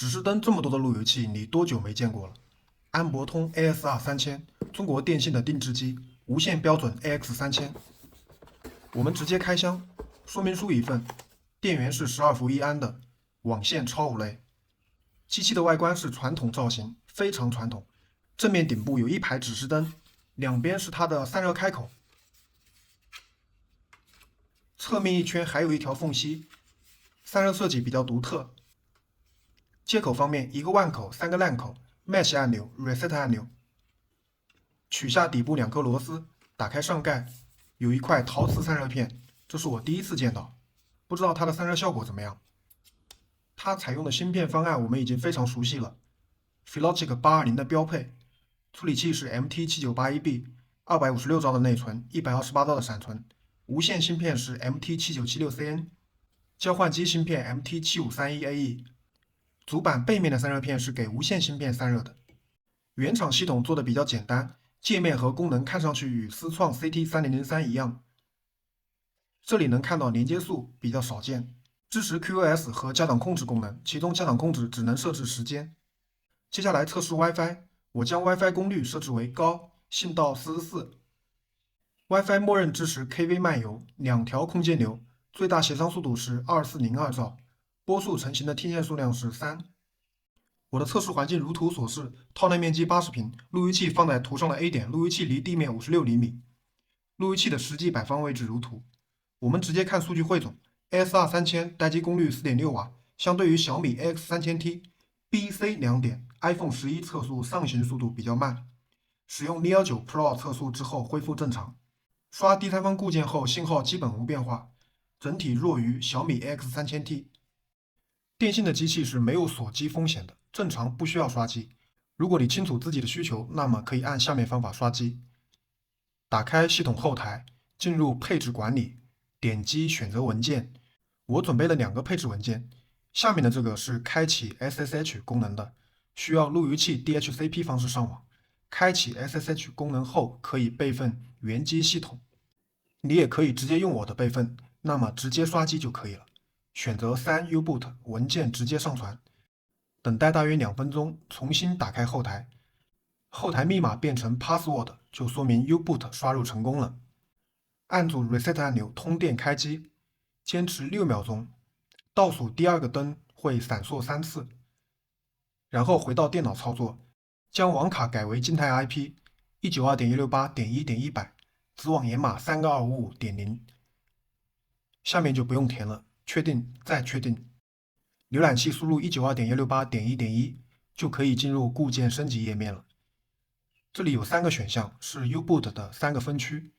指示灯这么多的路由器，你多久没见过了？安博通 ASR3000，中国电信的定制机，无线标准 AX3000。我们直接开箱，说明书一份，电源是12伏1安的，网线超5类。机器的外观是传统造型，非常传统。正面顶部有一排指示灯，两边是它的散热开口，侧面一圈还有一条缝隙，散热设计比较独特。接口方面，一个 WAN 口，3个 LAN 口 ，Match 按钮 ，Reset 按钮。取下底部2颗螺丝，打开上盖，有一块陶瓷散热片，这是我第一次见到，不知道它的散热效果怎么样。它采用的芯片方案我们已经非常熟悉了 ，Filogic 820的标配，处理器是 MT7981B，256兆的内存，128兆的闪存，无线芯片是 MT7976CN， 交换机芯片 MT7531AE。主板背面的散热片是给无线芯片散热的。原厂系统做的比较简单，界面和功能看上去与思创 CT3003 一样。这里能看到连接速比较少见，支持 QoS 和家长控制功能，其中家长控制只能设置时间。接下来测试 WiFi， 我将 WiFi 功率设置为高，信道44。WiFi 默认支持 KV 漫游，2条空间流，最大协商速度是2402兆。波束成型的天线数量是3。我的测试环境如图所示，套内面积80平，路由器放在图上的 A 点，路由器离地面56厘米。路由器的实际摆放位置如图。我们直接看数据汇总 ，ASR3000 待机功率4.6瓦，相对于小米 AX3000T、BC 2点 ，iPhone 11测速上行速度比较慢。使用Mi9 Pro 测速之后恢复正常。刷第三方固件后信号基本无变化，整体弱于小米 AX3000T。电信的机器是没有锁机风险的，正常不需要刷机。如果你清楚自己的需求，那么可以按下面方法刷机。打开系统后台，进入配置管理，点击选择文件。我准备了2个配置文件，下面的这个是开启 SSH 功能的，需要路由器 DHCP 方式上网。开启 SSH 功能后可以备份原机系统，你也可以直接用我的备份，那么直接刷机就可以了。选择3 U-boot 文件直接上传，等待大约2分钟，重新打开后台，后台密码变成 password 就说明 U-boot 刷入成功了。按住 Reset 按钮通电开机，坚持6秒钟，倒数第2个灯会闪烁3次，然后回到电脑操作，将网卡改为静态 IP 192.168.1.100，子网延码32255.0。下面就不用填了。确定，再确定。浏览器输入192.168.1.1就可以进入固件升级页面了。这里有3个选项，是 U-boot 的3个分区。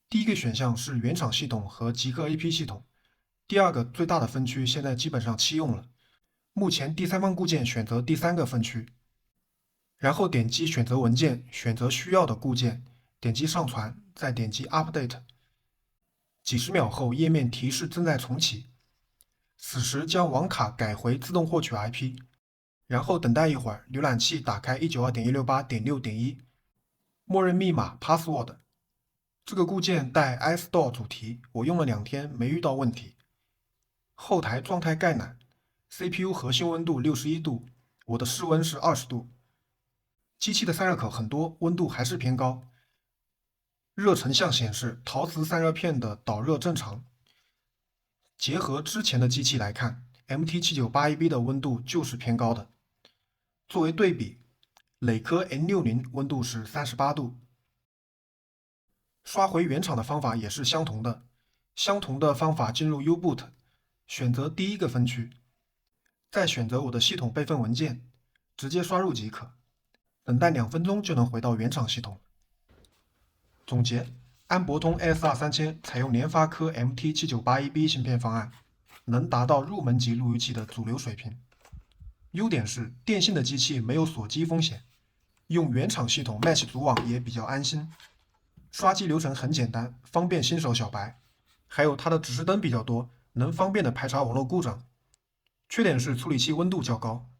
第一个选项是原厂系统和极客 AP 系统。第2个最大的分区现在基本上弃用了。目前第三方固件选择第3个分区，然后点击选择文件，选择需要的固件，点击上传，再点击 Update。几十秒后，页面提示正在重启。此时将网卡改回自动获取 IP， 然后等待一会儿，浏览器打开 192.168.6.1， 默认密码 password。 这个固件带 iStore 主题，我用了2天没遇到问题。后台状态概览， CPU 核心温度61度，我的室温是20度。机器的散热口很多，温度还是偏高。热成像显示陶瓷散热片的导热正常。结合之前的机器来看 ，MT7981B 的温度就是偏高的。作为对比，磊科 N60 温度是38度。刷回原厂的方法也是相同的，相同的方法进入 U-boot， 选择第1个分区，再选择我的系统备份文件，直接刷入即可。等待2分钟就能回到原厂系统。总结。安博通 ASR3000 采用联发科 MT7981B 芯片方案，能达到入门级路由器的主流水平。优点是电信的机器没有锁机风险，用原厂系统 Match 组网也比较安心。刷机流程很简单，方便新手小白。还有它的指示灯比较多，能方便的排查网络故障。缺点是处理器温度较高，